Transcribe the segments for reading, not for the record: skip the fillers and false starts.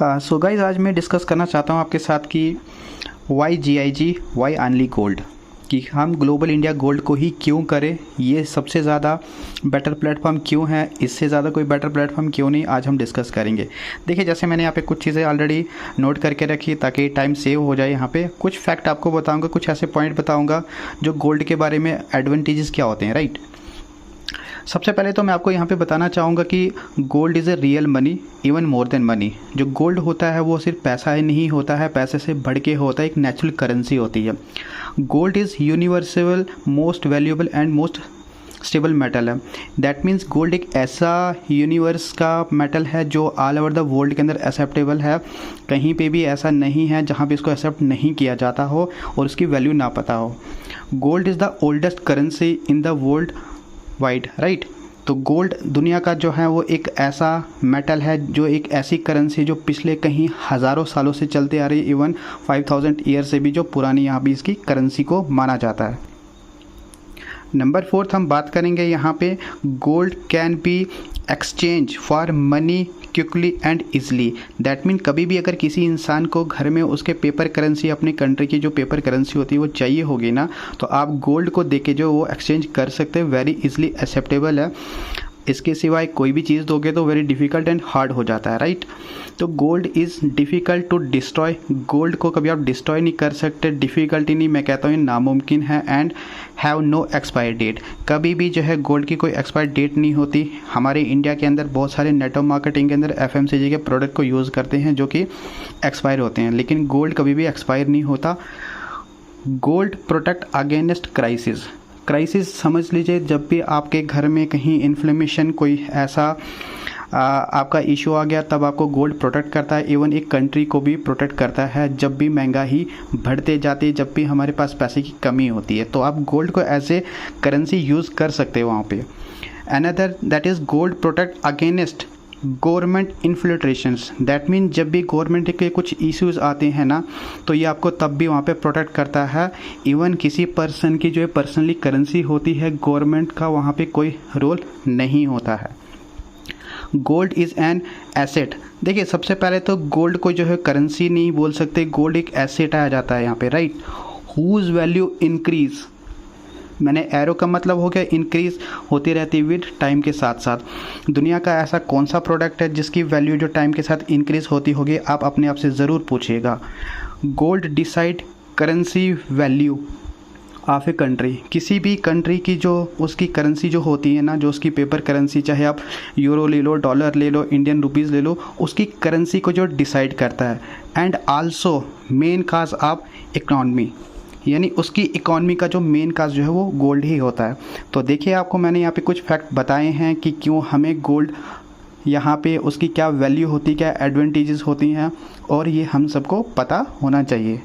So guys आज मैं discuss करना चाहता हूँ आपके साथ कि why GIG why only gold, कि हम ग्लोबल इंडिया गोल्ड को ही क्यों करें, ये सबसे ज़्यादा बेटर प्लेटफॉर्म क्यों है, इससे ज़्यादा कोई बेटर प्लेटफॉर्म क्यों नहीं, आज हम डिस्कस करेंगे। देखिए, जैसे मैंने यहाँ पे कुछ चीज़ें ऑलरेडी नोट करके रखी ताकि टाइम सेव हो जाए। यहाँ पे कुछ फैक्ट आपको बताऊँगा, कुछ ऐसे पॉइंट बताऊँगा जो गोल्ड के बारे में एडवांटेजेस क्या होते हैं, राइट। सबसे पहले तो मैं आपको यहाँ पे बताना चाहूँगा कि gold is a real money even more than money. जो गोल्ड होता है वो सिर्फ पैसा ही नहीं होता है, पैसे से बढ़ के होता है, एक नेचुरल करेंसी होती है। Gold is universal most valuable and most stable metal है। दैट मीन्स गोल्ड एक ऐसा यूनिवर्स का मेटल है जो ऑल ओवर द वर्ल्ड के अंदर एक्सेप्टेबल है। कहीं पे भी ऐसा नहीं है जहाँ पे इसको एक्सेप्ट नहीं किया जाता हो और उसकी वैल्यू ना पता हो। Gold is the oldest currency in the world wide, right. तो गोल्ड दुनिया का जो है वो एक ऐसा मेटल है, जो एक ऐसी करेंसी जो पिछले कहीं हज़ारों सालों से चलते आ रही है, इवन 5000 ईयर से भी जो पुरानी यहाँ भी इसकी करेंसी को माना जाता है। नंबर 4 हम बात करेंगे यहाँ पे, gold can be exchange for money quickly and easily. That mean कभी भी अगर किसी इंसान को घर में उसके पेपर करेंसी, अपनी कंट्री की जो पेपर करेंसी होती है वो चाहिए होगी ना, तो आप गोल्ड को देके जो वो एक्सचेंज कर सकते हैं। वेरी इजली एक्सेप्टेबल है। इसके सिवाय कोई भी चीज़ दोगे तो वेरी डिफ़िकल्ट एंड हार्ड हो जाता है, राइट। तो gold is difficult to destroy. Gold को कभी आप डिस्ट्रॉय नहीं कर सकते। डिफ़िकल्टी नहीं, मैं कहता हूँ नामुमकिन है। And have no expire date. कभी भी जो है गोल्ड की कोई एक्सपायर डेट नहीं होती। हमारे इंडिया के अंदर बहुत सारे नेटवर्क मार्केटिंग के अंदर FMCG के प्रोडक्ट को यूज़ करते हैं जो कि एक्सपायर होते हैं, लेकिन गोल्ड कभी भी एक्सपायर नहीं होता। गोल्ड प्रोटेक्ट अगेंस्ट क्राइसिस समझ लीजिए, जब भी आपके घर में कहीं इन्फ्लेमेशन, कोई ऐसा आपका इशू आ गया, तब आपको गोल्ड प्रोटेक्ट करता है। इवन एक कंट्री को भी प्रोटेक्ट करता है। जब भी महंगाई बढ़ते जाती है, जब भी हमारे पास पैसे की कमी होती है, तो आप गोल्ड को एज ए करेंसी यूज़ कर सकते हो वहाँ पे। Another that is gold protect against government infiltrations. That mean जब भी गवर्नमेंट के कुछ इश्यूज़ आते हैं ना, तो ये आपको तब भी वहाँ पे प्रोटेक्ट करता है। इवन किसी पर्सन की जो है पर्सनली करेंसी होती है, गवर्नमेंट का वहाँ पे कोई रोल नहीं होता है। Gold is an asset. देखिए, सबसे पहले तो गोल्ड को जो है करेंसी नहीं बोल सकते, गोल्ड एक एसेट आ जाता है यहाँ पे, राइट। हुज वैल्यू इंक्रीज, मैंने एरो का मतलब हो गया इंक्रीज होती रहती है विद टाइम के साथ साथ। दुनिया का ऐसा कौन सा प्रोडक्ट है जिसकी वैल्यू जो टाइम के साथ इंक्रीज होती होगी, आप अपने आप से ज़रूर पूछिएगा। Gold decide currency value of a country. किसी भी कंट्री की जो उसकी करेंसी जो होती है ना, जो उसकी पेपर करेंसी, चाहे आप यूरो ले लो, डॉलर ले लो, इंडियन रुपीज़ ले लो, उसकी करेंसी को जो डिसाइड करता है। And also main cause of economy, यानी उसकी इकॉनमी का जो मेन काज जो है वो गोल्ड ही होता है। तो देखिए, आपको मैंने यहाँ पे कुछ फैक्ट बताए हैं कि क्यों हमें गोल्ड, यहाँ पे उसकी क्या वैल्यू होती है, क्या एडवांटेजेस होती हैं, और ये हम सबको पता होना चाहिए।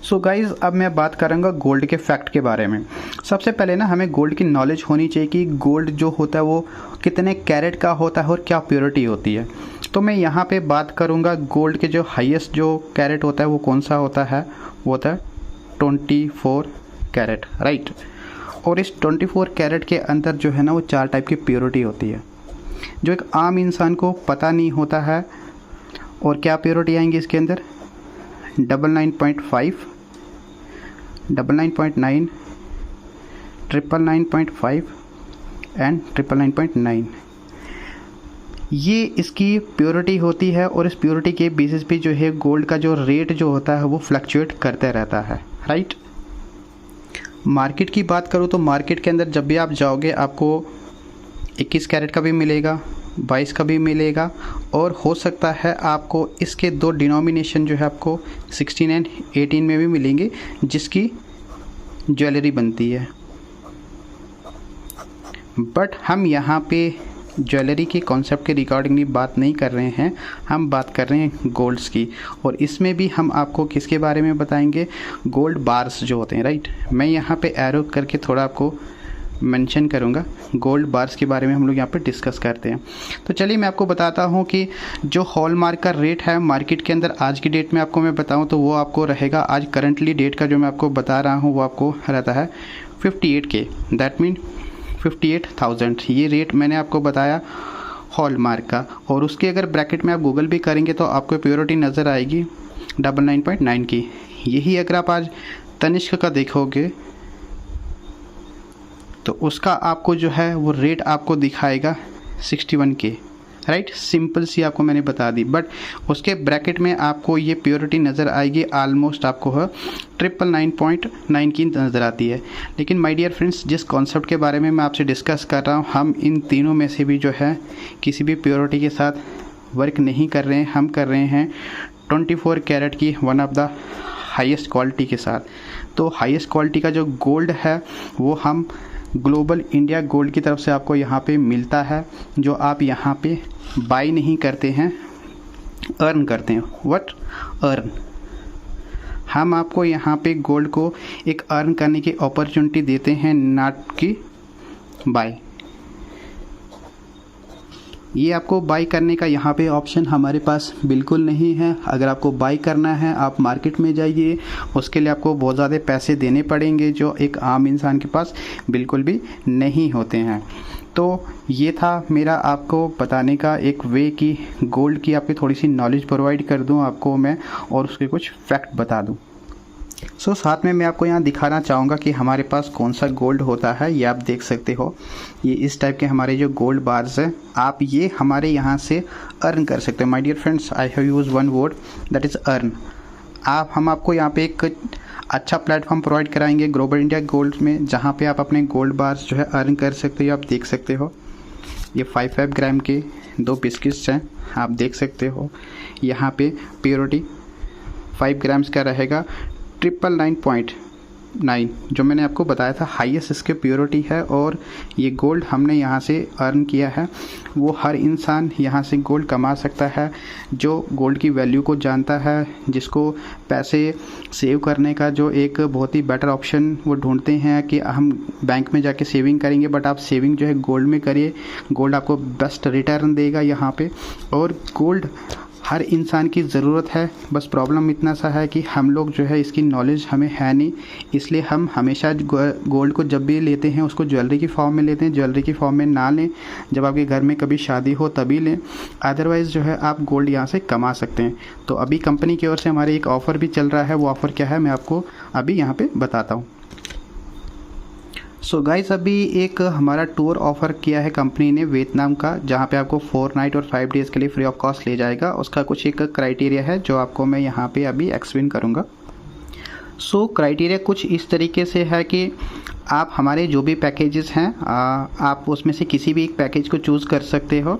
सो गाइज़, अब मैं बात करूँगा गोल्ड के फैक्ट के बारे में। सबसे पहले ना हमें गोल्ड की नॉलेज होनी चाहिए कि गोल्ड जो होता है वो कितने कैरेट का होता है और क्या प्योरिटी होती है। तो मैं यहाँ पे बात करूँगा गोल्ड के जो हाईएस्ट जो कैरेट होता है वो कौन सा होता है, वो होता है 24 कैरेट, राइट। और इस 24 कैरेट के अंदर जो है ना वो 4 टाइप की प्योरिटी होती है जो एक आम इंसान को पता नहीं होता है। और क्या प्योरिटी आएंगी इसके अंदर, 99.5, 99.9, 999.5 एंड 999। ये इसकी प्योरिटी होती है। और इस प्योरिटी के बेसिस पे जो है गोल्ड का जो रेट जो होता है वो फ्लक्चुएट करते रहता है, राइट। मार्केट की बात करूँ तो मार्केट के अंदर जब भी आप जाओगे आपको 21 कैरेट का भी मिलेगा, 22 का भी मिलेगा, और हो सकता है आपको इसके 2 डिनोमिनेशन जो है आपको 16 एंड 18 में भी मिलेंगे जिसकी ज्वेलरी बनती है। बट हम यहाँ पे ज्वेलरी के कॉन्सेप्ट के रिगार्डिंग बात नहीं कर रहे हैं, हम बात कर रहे हैं गोल्ड्स की। और इसमें भी हम आपको किसके बारे में बताएंगे, गोल्ड बार्स जो होते हैं, राइट। मैं यहाँ पे एरो करके थोड़ा आपको मेंशन करूँगा, गोल्ड बार्स के बारे में हम लोग यहाँ पे डिस्कस करते हैं। तो चलिए मैं आपको बताता हूँ कि जो हॉलमार्क का रेट है मार्केट के अंदर आज की डेट में आपको मैं बताऊँ तो वो आपको रहेगा, आज करंटली डेट का जो मैं आपको बता रहा हूँ वो आपको रहता है 58K। That mean 58,000। ये रेट मैंने आपको बताया हॉलमार्क का। और उसके अगर ब्रैकेट में आप गूगल भी करेंगे तो आपको प्योरिटी नज़र आएगी 99.9 की। यही अगर आप आज तनिष्क का देखोगे तो उसका आपको जो है वो रेट आपको दिखाएगा 61 के, राइट। सिंपल सी आपको मैंने बता दी, बट उसके ब्रैकेट में आपको ये प्योरिटी नज़र आएगी ऑलमोस्ट आपको है 999.9 की नज़र आती है। लेकिन माय डियर फ्रेंड्स, जिस कॉन्सेप्ट के बारे में मैं आपसे डिस्कस कर रहा हूँ, हम इन तीनों में से भी जो है किसी भी प्योरिटी के साथ वर्क नहीं कर रहे हैं। हम कर रहे हैं 24 कैरेट की one of the highest quality के साथ। तो हाईएस्ट क्वालिटी का जो गोल्ड है वो हम ग्लोबल इंडिया गोल्ड की तरफ से आपको यहाँ पे मिलता है, जो आप यहाँ पे बाई नहीं करते हैं, अर्न करते हैं। What earn? हम आपको यहाँ पे गोल्ड को एक अर्न करने की अपॉर्चुनिटी देते हैं, नॉट की बाय। ये आपको बाई करने का यहाँ पे ऑप्शन हमारे पास बिल्कुल नहीं है। अगर आपको बाई करना है आप मार्केट में जाइए, उसके लिए आपको बहुत ज़्यादा पैसे देने पड़ेंगे जो एक आम इंसान के पास बिल्कुल भी नहीं होते हैं। तो ये था मेरा आपको बताने का एक वे कि गोल्ड की आपकी थोड़ी सी नॉलेज प्रोवाइड कर दूँ आपको मैं, और उसके कुछ फैक्ट बता दूँ। साथ में मैं आपको यहाँ दिखाना चाहूँगा कि हमारे पास कौन सा गोल्ड होता है। ये आप देख सकते हो, ये इस टाइप के हमारे जो गोल्ड बार्स हैं, आप ये हमारे यहाँ से अर्न कर सकते हैं। My dear friends, I have use one word that is earn. हम आपको यहाँ पे एक अच्छा प्लेटफॉर्म प्रोवाइड कराएंगे ग्लोबल इंडिया गोल्ड में, जहाँ पे आप अपने गोल्ड बार्स जो है अर्न कर सकते हो। आप देख सकते हो ये 5 ग्राम के 2 बिस्किट्स हैं, आप देख सकते हो। यहाँ पे प्योरिटी 5 ग्राम्स का रहेगा, 999.9 जो मैंने आपको बताया था हाईएस्ट इसके प्योरिटी है। और ये गोल्ड हमने यहाँ से अर्न किया है। वो हर इंसान यहाँ से गोल्ड कमा सकता है जो गोल्ड की वैल्यू को जानता है, जिसको पैसे सेव करने का जो एक बहुत ही बेटर ऑप्शन वो ढूंढते हैं कि हम बैंक में जाके सेविंग करेंगे, बट आप सेविंग जो है गोल्ड में करिए। गोल्ड आपको बेस्ट रिटर्न देगा यहाँ पे। और गोल्ड हर इंसान की ज़रूरत है, बस प्रॉब्लम इतना सा है कि हम लोग जो है इसकी नॉलेज हमें है नहीं, इसलिए हम हमेशा गोल्ड को जब भी लेते हैं उसको ज्वेलरी की फॉर्म में लेते हैं। ज्वेलरी की फॉर्म में ना लें, जब आपके घर में कभी शादी हो तभी लें, अदरवाइज़ जो है आप गोल्ड यहाँ से कमा सकते हैं। तो अभी कंपनी की ओर से हमारे एक ऑफ़र भी चल रहा है, वो ऑफ़र क्या है मैं आपको अभी यहाँ पर बताता हूँ। सो गाइस, अभी एक हमारा टूर ऑफ़र किया है कंपनी ने वियतनाम का, जहाँ पे आपको 4 नाइट और 5 डेज़ के लिए फ्री ऑफ कॉस्ट ले जाएगा। उसका कुछ एक क्राइटेरिया है जो आपको मैं यहाँ पे अभी एक्सप्लेन करूँगा। सो क्राइटेरिया कुछ इस तरीके से है कि आप हमारे जो भी पैकेजेस हैं आप उसमें से किसी भी एक पैकेज को चूज़ कर सकते हो।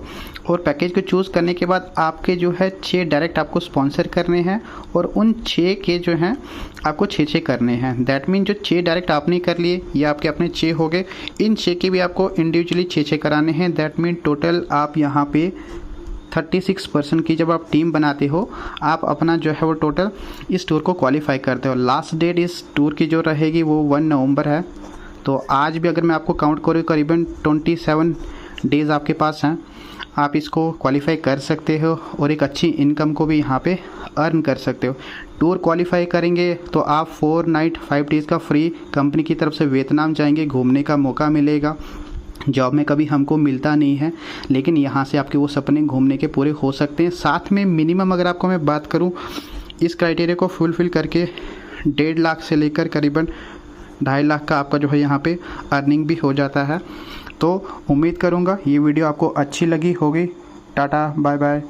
और पैकेज को चूज़ करने के बाद आपके जो है 6 डायरेक्ट आपको स्पॉन्सर करने हैं, और उन 6 के जो हैं आपको 6 करने हैं। दैट मीन जो 6 डायरेक्ट आपने कर लिए ये आपके अपने 6 हो गए, इन 6 के भी आपको इंडिविजुअली 6 कराने हैं। दैट मीन टोटल आप यहाँ पे 36% की जब आप टीम बनाते हो, आप अपना जो है वो टोटल इस टूर को क्वालिफाई करते हो। लास्ट डेट इस टूर की जो रहेगी वो 1 नवंबर है। तो आज भी अगर मैं आपको काउंट करूँ करीबन 27 डेज़ आपके पास हैं, आप इसको क्वालिफाई कर सकते हो और एक अच्छी इनकम को भी यहाँ पे अर्न कर सकते हो। टूर क्वालिफाई करेंगे तो आप 4 नाइट 5 डेज़ का फ्री कंपनी की तरफ से वियतनाम जाएंगे, घूमने का मौका मिलेगा। जॉब में कभी हमको मिलता नहीं है, लेकिन यहाँ से आपके वो सपने घूमने के पूरे हो सकते हैं। साथ में मिनिमम अगर आपको मैं बात करूँ, इस क्राइटेरिया को फुलफ़िल करके 1.5 लाख से लेकर करीबन 2.5 लाख का आपका जो है यहाँ पे अर्निंग भी हो जाता है। तो उम्मीद करूँगा ये वीडियो आपको अच्छी लगी होगी। Tata, bye bye.